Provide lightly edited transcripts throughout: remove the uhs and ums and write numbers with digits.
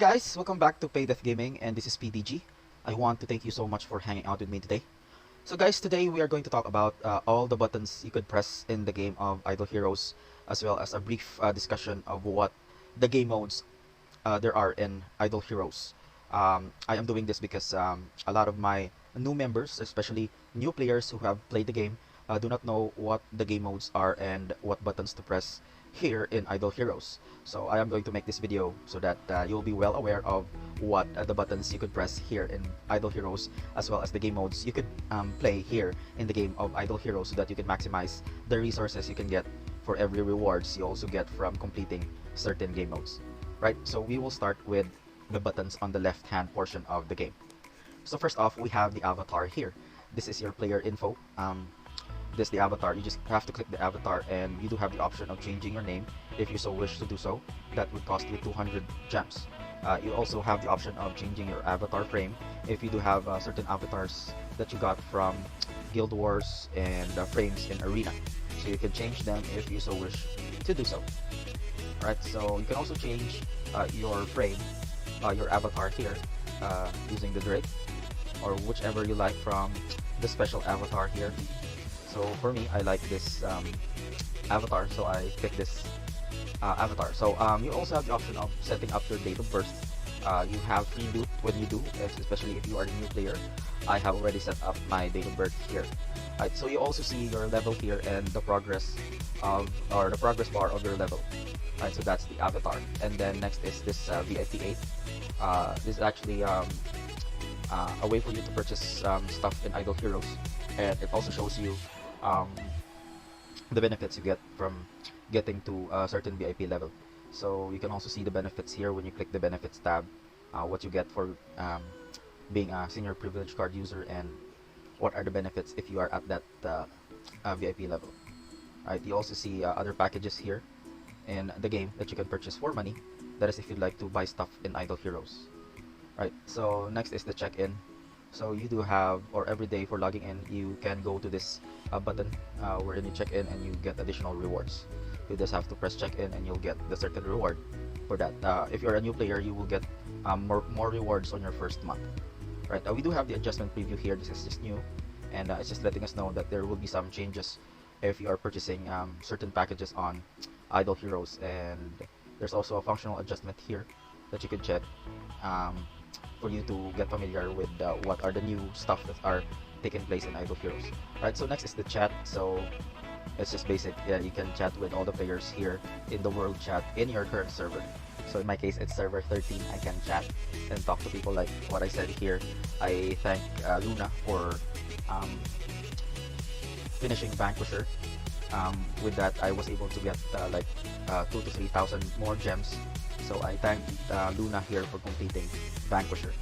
guys, welcome back to PayDeathGaming, and this is PDG. I want to thank you so much for hanging out with me today. So guys, today we are going to talk about all the buttons you could press in the game of Idle Heroes, as well as a brief discussion of what the game modes there are in Idle Heroes. I am doing this because a lot of my new members, especially new players who have played the game, do not know what the game modes are and what buttons to press here in Idle Heroes. So I am going to make this video so that you'll be well aware of what the buttons you could press here in Idle Heroes, as well as the game modes you could play here in the game of Idle Heroes, so that you can maximize the resources you can get for every rewards you also get from completing certain game modes. Right, so we will start with the buttons on the left hand portion of the game. So first off, we have the avatar here. This is your player info. This is the avatar. You just have to click the avatar, and you do have the option of changing your name if you so wish to do so. That would cost you 200 gems. You also have the option of changing your avatar frame if you do have certain avatars that you got from Guild Wars and frames in Arena. So you can change them if you so wish to do so. Right, so you can also change your frame, your avatar here, using the Drake, or whichever you like from the special avatar here. So for me, I like this avatar, so I pick this avatar. So you also have the option of setting up your date of birth. You have free loot when you do, especially if you are a new player. I have already set up my date of birth here. Right, so you also see your level here and the progress of, or the progress bar of your level. Right, so that's the avatar. And then next is this VIP 8. This is actually a way for you to purchase stuff in Idle Heroes, and it also shows you the benefits you get from getting to a certain VIP level. So you can also see the benefits here when you click the benefits tab, what you get for being a senior privilege card user, and what are the benefits if you are at that VIP level. Right, you also see other packages here in the game that you can purchase for money. That is if you'd like to buy stuff in Idle Heroes. Right, so next is the check-in. So you do have, or every day for logging in, you can go to this button wherein you check in and you get additional rewards. You just have to press check in and you'll get the certain reward for that. If you're a new player, you will get more rewards on your first month. Right, we do have the adjustment preview here. This is just new, and it's just letting us know that there will be some changes if you are purchasing certain packages on Idle Heroes. And there's also a functional adjustment here that you can check for you to get familiar with what are the new stuff that are taking place in Idle Heroes. Right, so next is the chat. So it's just basic. Yeah, you can chat with all the players here in the world chat in your current server. So in my case, it's server 13. I can chat and talk to people like what I said here. I thank Luna for finishing Vanquisher. With that, I was able to get like 2,000 to 3,000 more gems. So I thank Luna here for completing Vanquisher.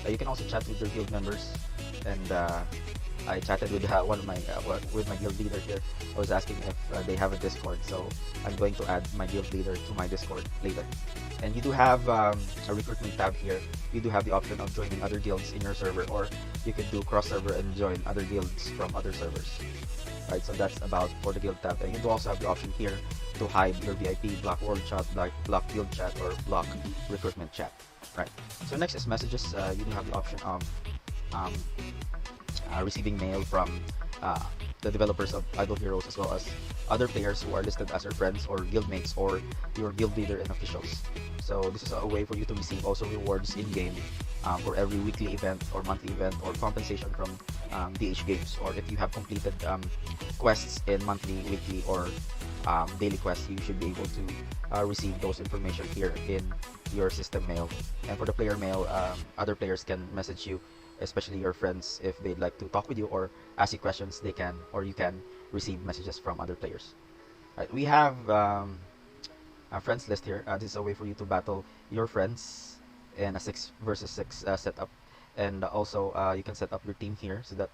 You can also chat with your guild members, and I chatted with one of my with my guild leader here. I was asking if they have a Discord, so I'm going to add my guild leader to my Discord later. And you do have a recruitment tab here. You do have the option of joining other guilds in your server, or you can do cross server and join other guilds from other servers. Right, so that's about for the guild tab. And you do also have the option here to hide your VIP, block world chat, block guild chat, or block recruitment chat. Right, so next is messages. You do have the option of receiving mail from the developers of Idle Heroes, as well as other players who are listed as your friends or guildmates or your guild leader and officials. So this is a way for you to receive also rewards in game for every weekly event or monthly event, or compensation from DH Games, or if you have completed quests in monthly, weekly, or daily quests, you should be able to receive those information here in your system mail. And for the player mail, other players can message you, especially your friends, if they'd like to talk with you or ask you questions. They can, or you can receive messages from other players. Right, we have a friends list here. This is a way for you to battle your friends in a 6 versus 6 setup, and also you can set up your team here so that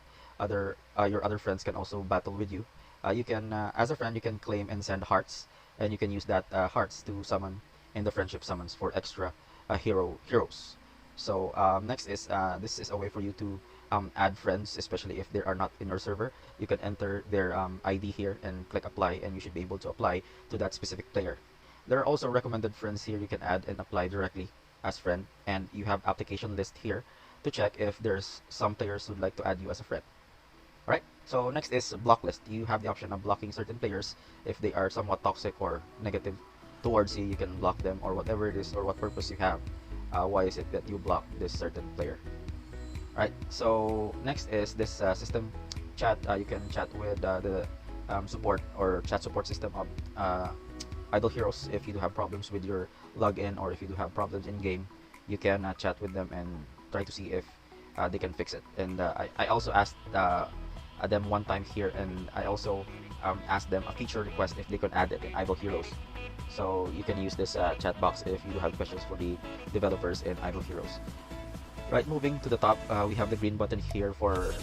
your other friends can also battle with you. You can, as a friend, you can claim and send hearts, and you can use that hearts to summon in the friendship summons for extra heroes. So next is this is a way for you to add friends, especially if they are not in your server. You can enter their ID here and click apply, and you should be able to apply to that specific player. There are also recommended friends here you can add and apply directly as friend, and you have application list here to check if there's some players who'd like to add you as a friend. Alright, so next is block list. You have the option of blocking certain players if they are somewhat toxic or negative towards you. You can block them, or whatever it is or what purpose you have. Why is it that you block this certain player? Right. So next is this system chat. You can chat with the support or chat support system of Idle Heroes. If you do have problems with your login, or if you do have problems in game, you can chat with them and try to see if they can fix it. And I also asked them one time here, and I also asked them a feature request if they could add it in Idle Heroes. So you can use this chat box if you do have questions for the developers in Idle Heroes. Right, moving to the top, we have the green button here for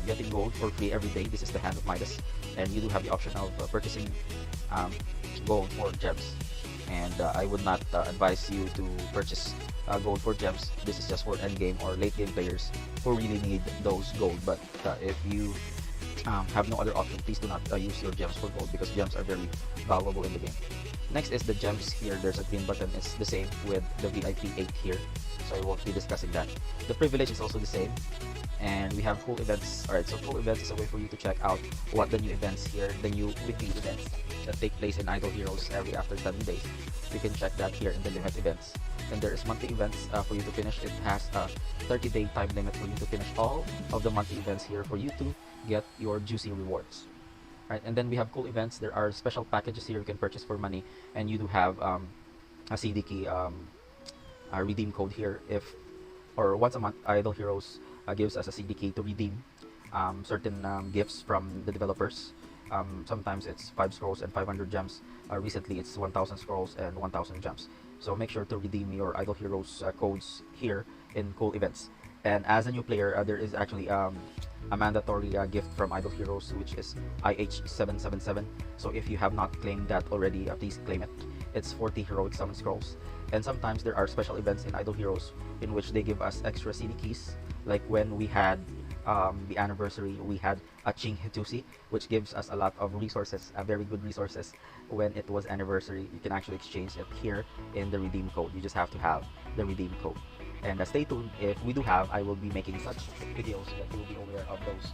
getting gold for free every day. This is the Hand of Midas, and you do have the option of purchasing gold for gems. And I would not advise you to purchase gold for gems. This is just for end game or late game players who really need those gold. But if you have no other option, please do not use your gems for gold, because gems are very valuable in the game. Next is the gems here. There's a green button. It's the same with the VIP 8 here, so I won't be discussing that. The privilege is also the same, and we have cool events. Alright, so cool events is a way for you to check out what the new events here, the new weekly events that take place in Idle Heroes every after 7 days. You can check that here in the limit events. And there is monthly events for you to finish. It has a 30-day time limit for you to finish all of the monthly events here for you to get your juicy rewards. Right, and then we have cool events. There are special packages here you can purchase for money, and you do have a CD key a redeem code here. If or once a month, Idle Heroes gives us a CD key to redeem certain gifts from the developers. Sometimes it's 5 scrolls and 500 gems. Recently, it's 1,000 scrolls and 1,000 gems. So make sure to redeem your Idle Heroes codes here in cool events. And as a new player, there is actually a mandatory gift from Idle Heroes, which is IH777. So if you have not claimed that already, please claim it. It's 40 heroic summon scrolls. And sometimes there are special events in Idle Heroes in which they give us extra CD keys. Like when we had the anniversary, we had a Ching Hitusi, which gives us a lot of resources, very good resources. When it was anniversary, you can actually exchange it here in the redeem code. You just have to have the redeem code. And stay tuned. If we do have, I will be making such videos that you will be aware of those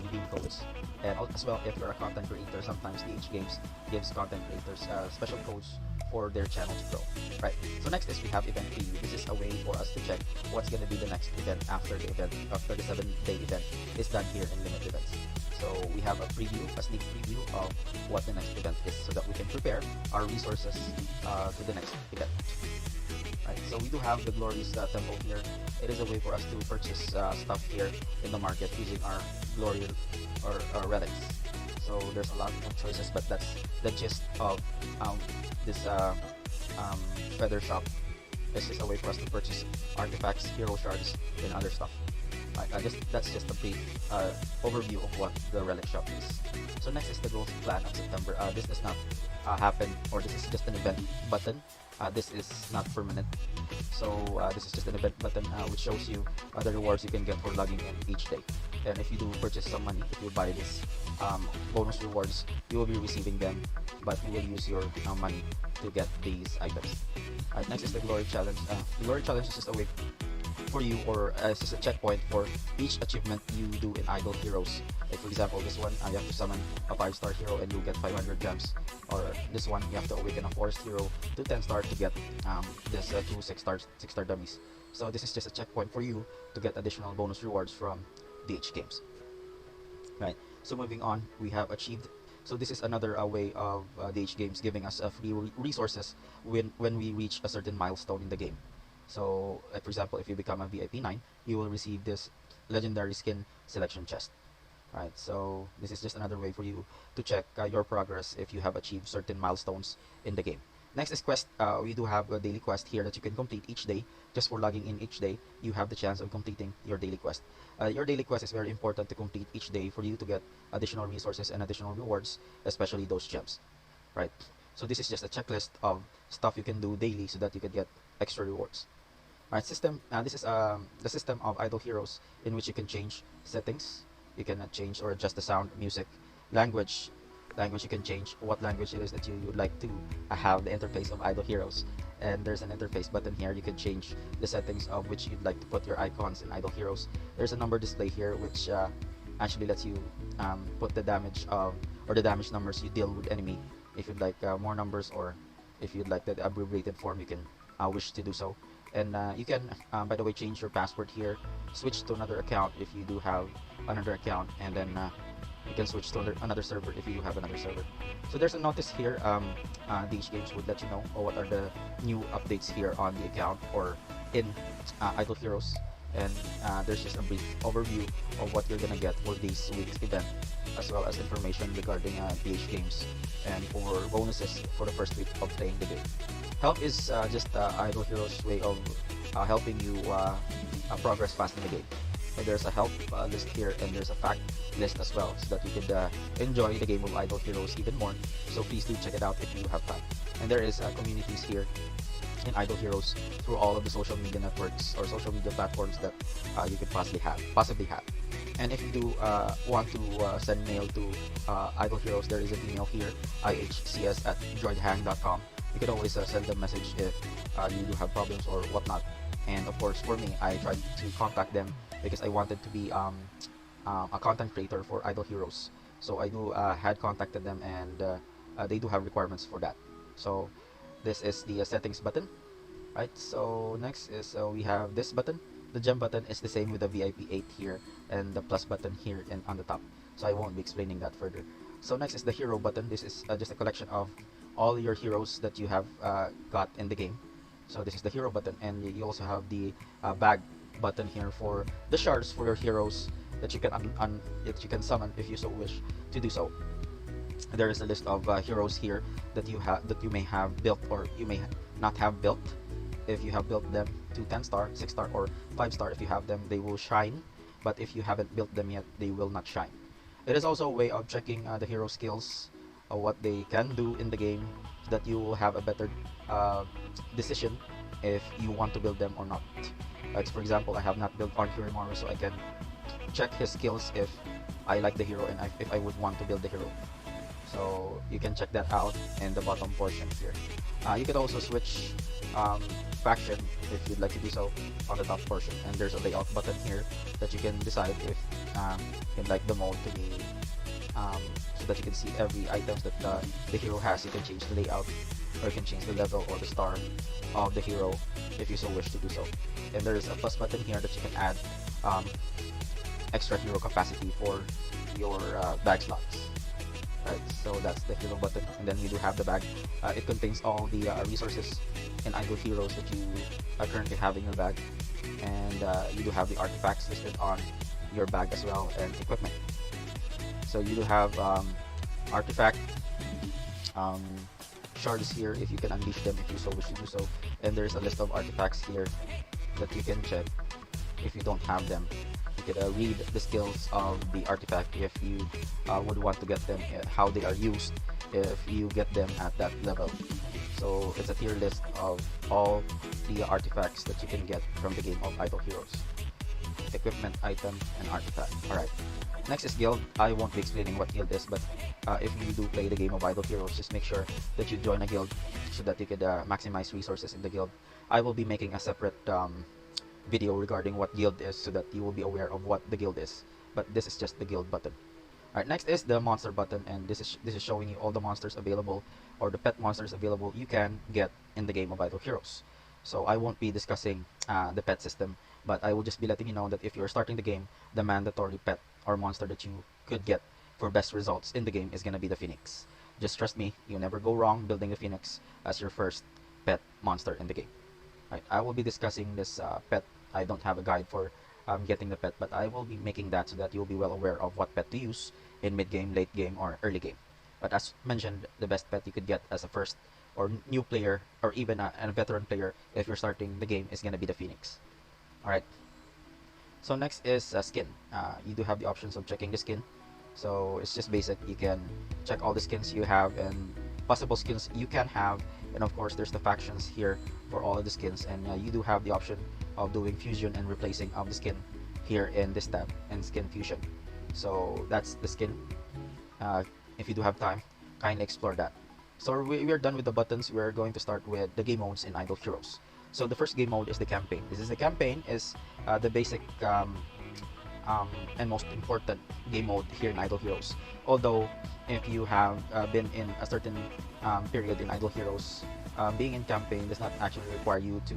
redeem codes. And as well, if you're a content creator, sometimes DH Games gives content creators special codes for their channel to grow. Right. So next is we have event preview. This is a way for us to check what's going to be the next event after the 7-day event is done here in limit events. So we have a preview, a sneak preview of what the next event is, so that we can prepare our resources to the next event. Right, so we do have the glorious temple here. It is a way for us to purchase stuff here in the market using our glory or relics. So there's a lot of choices, but that's the gist of this feather shop. It's just a way for us to purchase artifacts, hero shards, and other stuff. Right, that's just a brief overview of what the relic shop is. So next is the growth plan of September. This does not happen, or this is just an event button. This is not permanent. So this is just an event button which shows you the rewards you can get for logging in each day. And if you do purchase some money, if you buy this bonus rewards, you will be receiving them, but you will use your money to get these items. Alright, next is the glory challenge. The glory challenge is just a way for you, or it's just a checkpoint for each achievement you do in Idle Heroes. Like for example, this one, you have to summon a 5-star hero and you'll get 500 gems. Or this one, you have to awaken a forest hero to 10-star to get this 2 6-star dummies. So this is just a checkpoint for you to get additional bonus rewards from DH Games. Right. So moving on, we have achieved. So this is another way of DH Games giving us free resources when we reach a certain milestone in the game. So, like for example, if you become a VIP 9, you will receive this legendary skin selection chest. Right, so this is just another way for you to check your progress if you have achieved certain milestones in the game. Next is quest. We do have a daily quest here that you can complete each day. Just for logging in each day, you have the chance of completing your daily quest. Your daily quest is very important to complete each day for you to get additional resources and additional rewards, especially those gems. Right, so this is just a checklist of stuff you can do daily so that you can get extra rewards. Alright, system. This is the system of Idle Heroes, in which you can change settings. You can change or adjust the sound, music, language, language, you can change what language it is that you would like to have the interface of Idle Heroes. And there's an interface button here. You can change the settings of which you'd like to put your icons in Idle Heroes. There's a number display here which actually lets you put the damage of, or the damage numbers you deal with enemy. If you'd like more numbers, or if you'd like the abbreviated form, you can wish to do so. And you can, by the way, change your password here, switch to another account if you do have another account, and then you can switch to another server if you have another server. So there's a notice here. DH Games would let you know what are the new updates here on the account or in Idle Heroes. And there's just a brief overview of what you're gonna get for this week's event, as well as information regarding DH Games and for bonuses for the first week of playing the game. Help is just Idle Heroes' way of helping you progress fast in the game. And there's a help list here, and there's a fact list as well, so that you could enjoy the game of Idle Heroes even more. So please do check it out if you have time. And there is communities here in Idle Heroes through all of the social media networks or social media platforms that you could possibly have. And if you do want to send mail to Idle Heroes, there is an email here, ihcs@droidhang.com. You could always send a message if you do have problems or whatnot. And of course, for me, I tried to contact them because I wanted to be a content creator for Idle Heroes. So I do had contacted them, and they do have requirements for that. So this is the settings button, right? So next is we have this button. The gem button is the same with the VIP 8 here, and the plus button here and on the top. So I won't be explaining that further. So next is the hero button. This is just a collection of all your heroes that you have got in the game. So this is the hero button, and you also have the bag button here for the shards for your heroes that you can summon if you so wish to do so. There is a list of heroes here that you may have built, or you may not have built. If you have built them to 10-star, 6-star, or 5-star, if you have them, they will shine. But if you haven't built them yet, they will not shine. It is also a way of checking the hero skills, what they can do in the game, so that you will have a better decision if you want to build them or not. Like for example, I have not built Arn Kirimaro, so I can check his skills if I like the hero and if I would want to build the hero. So you can check that out in the bottom portion here. You can also switch faction if you'd like to do so on the top portion, and there's a layout button here that you can decide if you'd like the mode to be so that you can see every items that the hero has. You can change the layout, or you can change the level or the star of the hero if you so wish to do so. And there's a plus button here that you can add extra hero capacity for your bag slots. Right, so that's the hero button, and then you do have the bag. It contains all the resources and Idle Heroes that you currently have in your bag, and you do have the artifacts listed on your bag as well, and equipment. So you do have artifact shards here if you can unleash them if you so wish to do so, and there's a list of artifacts here that you can check if you don't have them. You could read the skills of the artifact if you would want to get them, how they are used if you get them at that level. So it's a tier list of all the artifacts that you can get from the game of Idle Heroes. Equipment, item, and artifact. Alright, next is guild. I won't be explaining what guild is, but if you do play the game of Idle Heroes, just make sure that you join a guild so that you could maximize resources in the guild. I will be making a separate video regarding what guild is, so that you will be aware of what the guild is, but this is just the guild button. Alright, next is the monster button, and this is showing you all the monsters available, or the pet monsters available you can get in the game of Idle Heroes. So I won't be discussing the pet system, but I will just be letting you know that if you're starting the game, the mandatory pet or monster that you could get for best results in the game is gonna be the Phoenix. Just trust me, you'll never go wrong building the Phoenix as your first pet monster in the game. Right, I will be discussing this pet. I don't have a guide for getting the pet, but I will be making that so that you'll be well aware of what pet to use in mid-game, late game, or early game. But as mentioned, the best pet you could get as a first or new player, or even a veteran player if you're starting the game, is going to be the Phoenix. Alright, so next is skin. You do have the options of checking the skin. So it's just basic. You can check all the skins you have and possible skins you can have, and of course there's the factions here for all of the skins, and you do have the option of doing fusion and replacing of the skin here in this tab, and skin fusion. So that's the skin if you do have time, kindly explore that. So we are done with the buttons. We're going to start with the game modes in Idle Heroes. So the first game mode is the campaign. This is the campaign is the basic and most important game mode here in Idle Heroes. Although if you have been in a certain period in Idle Heroes, being in campaign does not actually require you to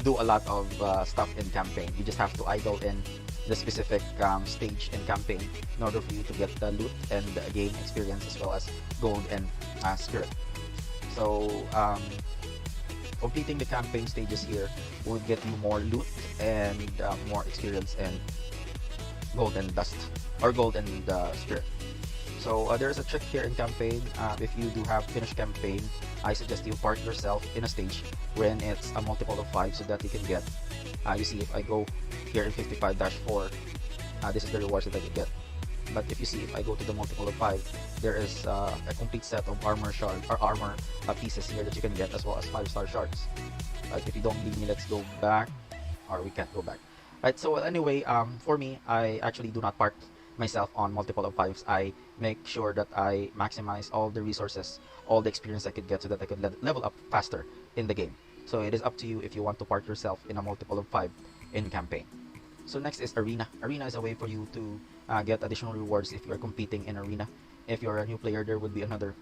do a lot of stuff in campaign. You just have to idle in the specific stage in campaign in order for you to get the loot and gain experience as well as gold and spirit. So completing the campaign stages here will get you more loot and more experience and gold and dust, or gold and spirit. So there's a trick here in campaign. If you do have finished campaign, I suggest you park yourself in a stage when it's a multiple of 5 so that you can get, you see if I go here in 55-4, this is the rewards that I can get. But if you see, if I go to the multiple of 5, there is a complete set of armor shard or armor pieces here that you can get, as well as 5-star shards. But if you don't believe me, let's go back, or we can't go back. Right, so anyway, for me, I actually do not park myself on multiple of 5s. I make sure that I maximize all the resources, all the experience I could get so that I could level up faster in the game. So it is up to you if you want to park yourself in a multiple of 5 in campaign. So next is Arena. Arena is a way for you to get additional rewards if you are competing in Arena. If you're a new player, there would be another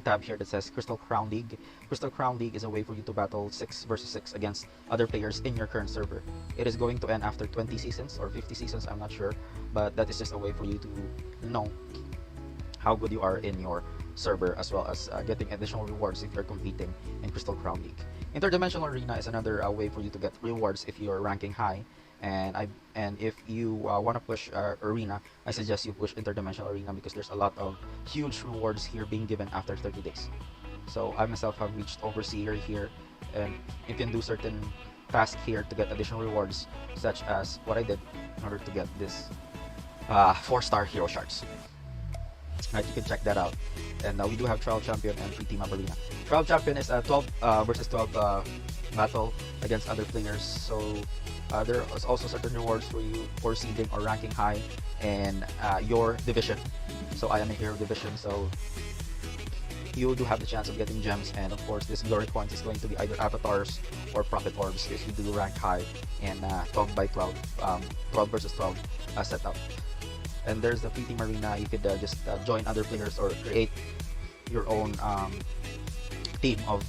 tab here that says Crystal Crown League. Crystal Crown League is a way for you to battle 6 versus 6 against other players in your current server. It is going to end after 20 seasons or 50 seasons, I'm not sure, but that is just a way for you to know how good you are in your server, as well as getting additional rewards if you're competing in Crystal Crown League. Interdimensional Arena is another way for you to get rewards if you're ranking high. And if you want to push Arena, I suggest you push Interdimensional Arena because there's a lot of huge rewards here being given after 30 days. So I myself have reached Overseer here, and you can do certain tasks here to get additional rewards, such as what I did in order to get this 4-star hero shards. Right, you can check that out. And we do have Trial Champion and Free Team Up Arena. Trial Champion is a 12 versus 12 battle against other players. So there is also certain rewards for you for seeding or ranking high in your division. So I am a hero division, so you do have the chance of getting gems, and of course this glory coins is going to be either avatars or profit orbs if you do rank high in 12 by 12, 12 versus 12 setup. And there's the Free Team Arena. You could just join other players or create your own team of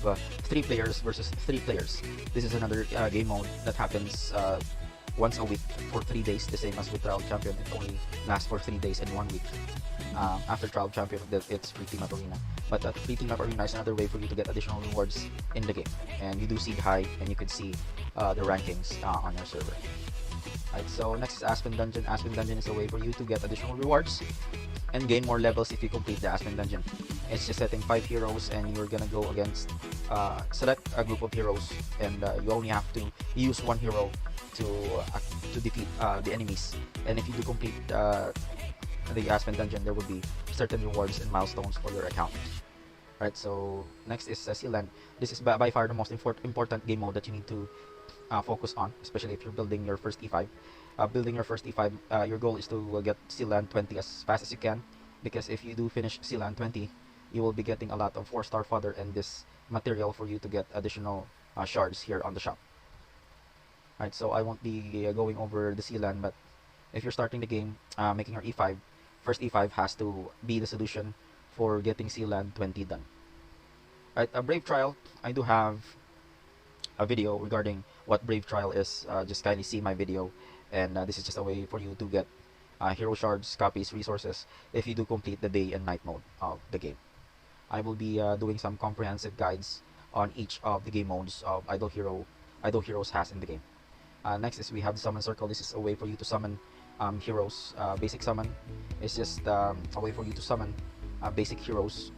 3 players versus 3 players. This is another game mode that happens once a week for 3 days, the same as with Trial Champion. It only lasts for 3 days and 1 week. After Trial Champion, it's Free Team Up Arena. But Free Team Up Arena is another way for you to get additional rewards in the game. And you do seed high, and you can see the rankings on your server. Right, so next is Aspen Dungeon. Aspen Dungeon is a way for you to get additional rewards and gain more levels if you complete the Aspen Dungeon. It's just setting 5 heroes, and you're gonna go against select a group of heroes, and you only have to use 1 hero to defeat the enemies. And if you do complete the Aspen Dungeon, there will be certain rewards and milestones for your account. Right, so next is Sealand. This is by far the most important game mode that you need to focus on, especially if you're building your first E5. Building your first E5, your goal is to get Sealand 20 as fast as you can, because if you do finish Sealand 20, you will be getting a lot of 4-star fodder and this material for you to get additional shards here on the shop. Right, so I won't be going over the Sealand, but if you're starting the game, making your E5, first E5 has to be the solution for getting Sealand 20 done. Right, a Brave Trial, I do have a video regarding what Brave Trial is. Just kindly see my video, and this is just a way for you to get hero shards, copies, resources if you do complete the day and night mode of the game. I will be doing some comprehensive guides on each of the game modes of Idle Heroes has in the game. Next is we have the Summon Circle. This is a way for you to summon heroes. Basic summon is just a way for you to summon basic heroes.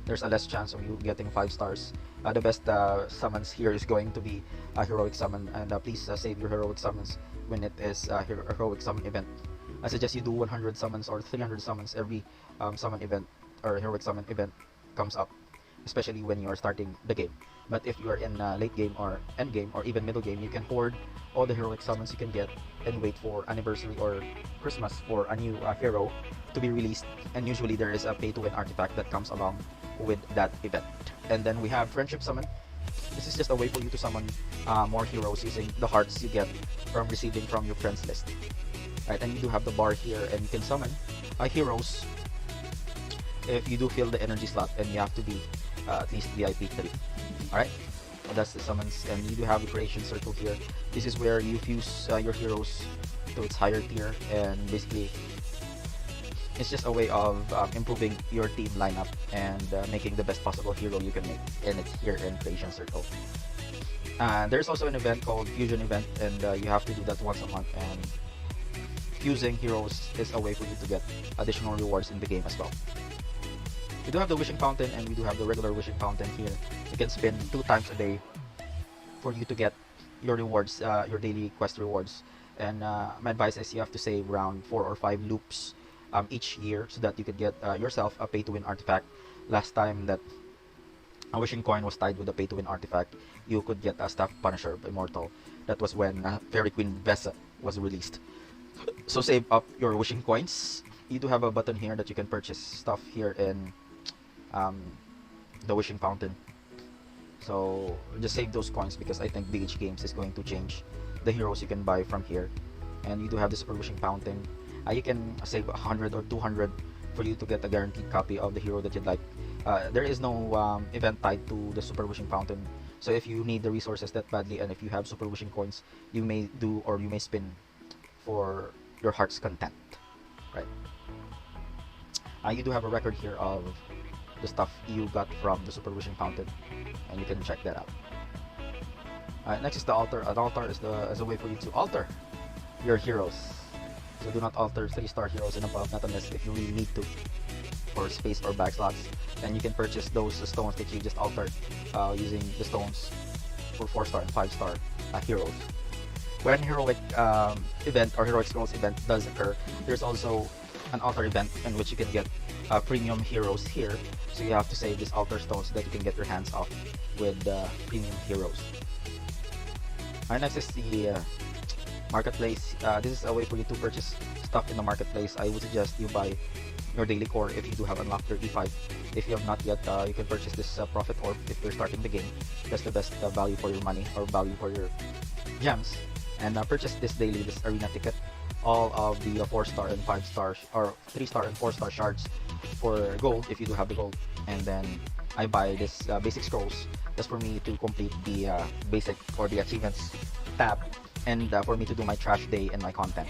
There's a less chance of you getting 5 stars. The best summons here is going to be a heroic summon, and please save your heroic summons when it is a heroic summon event. I suggest you do 100 summons or 300 summons every summon event or heroic summon event comes up. especially when you are starting the game. But if you are in late game or end game or even middle game, you can hoard all the heroic summons you can get and wait for anniversary or Christmas for a new hero to be released. And usually there is a pay-to-win artifact that comes along with that event. And then we have friendship summon. This is just a way for you to summon more heroes using the hearts you get from receiving from your friends list. Right, and you do have the bar here, and you can summon heroes if you do fill the energy slot, and you have to be at least VIP 3. Alright, so that's the summons, and you do have the creation circle here. This is where you fuse your heroes to its higher tier, and basically it's just a way of improving your team lineup and making the best possible hero you can make, and it's here in creation circle. There's also an event called fusion event, and you have to do that once a month, and fusing heroes is a way for you to get additional rewards in the game as well. We do have the wishing fountain, and we do have the regular wishing fountain here. You can spin 2 times a day for you to get your rewards, your daily quest rewards. And my advice is you have to save around 4 or 5 loops each year so that you could get yourself a pay-to-win artifact. Last time that a wishing coin was tied with a pay-to-win artifact, you could get a Staff Punisher Immortal. That was when Fairy Queen Vesa was released. So save up your wishing coins. You do have a button here that you can purchase stuff here in the wishing fountain. So just save those coins because I think BH Games is going to change the heroes you can buy from here. And you do have the super wishing fountain. You can save 100 or 200 for you to get a guaranteed copy of the hero that you'd like. There is no event tied to the super wishing fountain. So if you need the resources that badly, and if you have super wishing coins, you may do, or you may spin for your heart's content, right? You do have a record here of the stuff you got from the super wishing fountain, and you can check that out. Next is the altar. An altar is a way for you to alter your heroes. So do not alter 3-star heroes and above, not unless if you really need to, for space or bag slots. And you can purchase those stones that you just altered using the stones for 4-star and 5-star heroes. When heroic event or heroic scrolls event does occur, there's also an altar event in which you can get premium heroes here. So you have to save this altar stone so that you can get your hands off with premium heroes. Next is the marketplace. This is a way for you to purchase stuff in the marketplace. I would suggest you buy your daily core if you do have unlocked your E5. If you have not yet, you can purchase this Prophet Orb if you're starting the game. That's the best value for your money, or value for your gems. And purchase this daily, this arena ticket. All of the 4-star and 5-star, or 3-star and 4-star shards for gold if you do have the gold. And then I buy this basic scrolls just for me to complete the basic or the achievements tab, and for me to do my trash day and my content.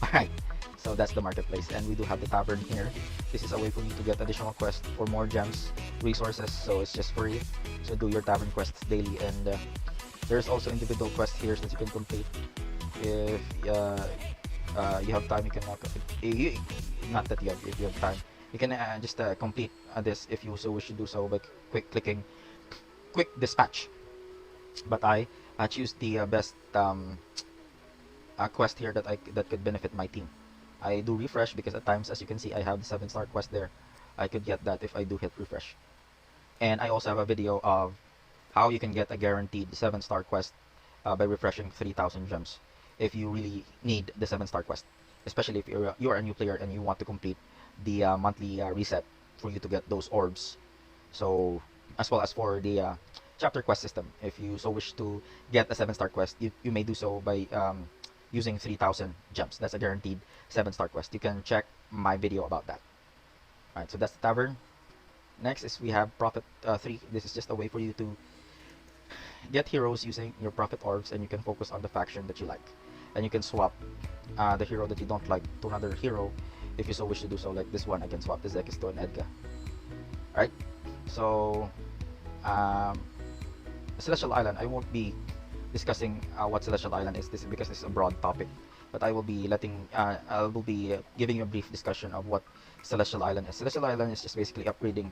Alright, so that's the marketplace, and we do have the tavern here. This is a way for you to get additional quests for more gems, resources, so it's just free. So do your tavern quests daily, and there's also individual quests here that you can complete. If you have time, you can not that you have, if you have time, you can just complete this if you so wish to do so by clicking quick dispatch. But I choose the best quest here that could benefit my team. I do refresh because at times, as you can see, I have the 7-star quest there. I could get that if I do hit refresh. And I also have a video of how you can get a guaranteed 7-star quest by refreshing 3,000 gems if you really need the 7-star quest, especially if you're a new player and you want to complete the monthly reset for you to get those orbs. So as well as for the chapter quest system, if you so wish to get a 7-star quest, you may do so by using 3,000 gems. That's a guaranteed 7-star quest. You can check my video about that. Alright, so that's the tavern. Next is we have Prophet 3. This is just a way for you to get heroes using your Prophet Orbs, and you can focus on the faction that you like. And you can swap the hero that you don't like to another hero if you so wish to do so. Like this one, I can swap the Zekis to an Edgar. Alright, so Celestial Island, I won't be discussing what Celestial Island is, this because it's a broad topic, but I will be giving you a brief discussion of what Celestial Island is. Celestial Island is just basically upgrading.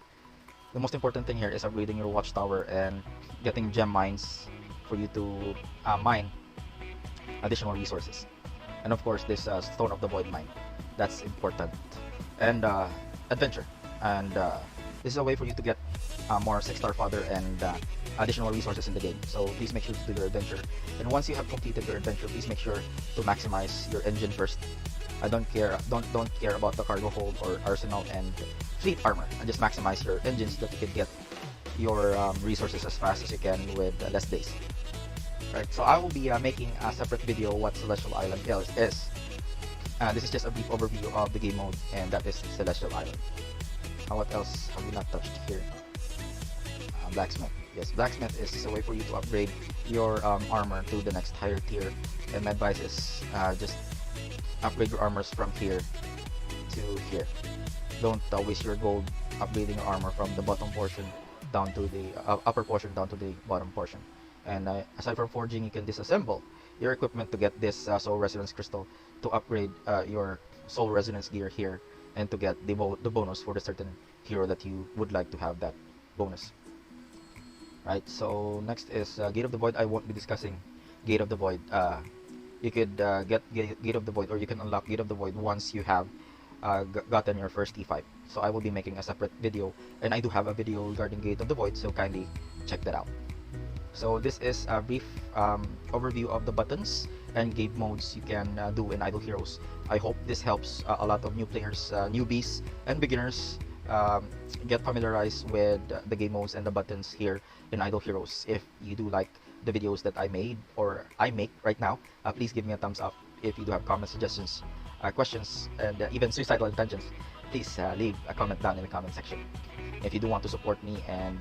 The most important thing here is upgrading your watchtower and getting gem mines for you to mine additional resources. And of course, this Stone of the Void mine, that's important. And adventure. And This is a way for you to get more 6-star fodder and additional resources in the game. So please make sure to do your adventure. And once you have completed your adventure, please make sure to maximize your engine first. I don't care about the cargo hold or arsenal and fleet armor. And just maximize your engines so that you can get your resources as fast as you can with less days. Right. So I will be making a separate video what Celestial Island is. This is just a brief overview of the game mode, and that is Celestial Island. What else have we not touched here? Blacksmith. Yes, blacksmith is a way for you to upgrade your armor to the next higher tier. And my advice is just upgrade your armors from here to here. Don't waste your gold upgrading your armor from the bottom portion down to the upper portion down to the bottom portion. And aside from forging, you can disassemble your equipment to get this soul resonance crystal to upgrade your soul resonance gear here, and to get the bonus for the certain hero that you would like to have that bonus. Right, so next is Gate of the Void. I won't be discussing Gate of the Void. You could get Gate of the Void, or you can unlock Gate of the Void once you have gotten your first T5. So I will be making a separate video, and I do have a video regarding Gate of the Void, so kindly check that out. So this is a brief overview of the buttons and game modes you can do in Idle Heroes. I hope this helps a lot of new players, newbies, and beginners get familiarized with the game modes and the buttons here in Idle Heroes. If you do like the videos that I made or I make right now, please give me a thumbs up. If you do have comments, suggestions, questions, and even suicidal intentions, please leave a comment down in the comment section. If you do want to support me and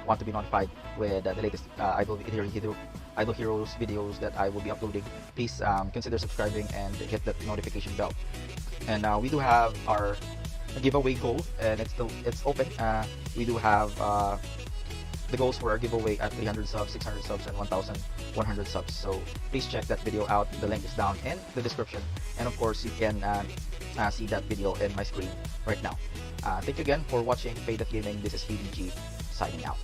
want to be notified with the latest Idle Heroes videos that I will be uploading, please consider subscribing and hit that notification bell. And we do have our giveaway goal, and it's open. We do have the goals for our giveaway at 300 subs, 600 subs, and 1,100 subs. So please check that video out. The link is down in the description, and of course you can see that video in my screen right now. Thank you again for watching PayDeathGaming. This is PDG signing out.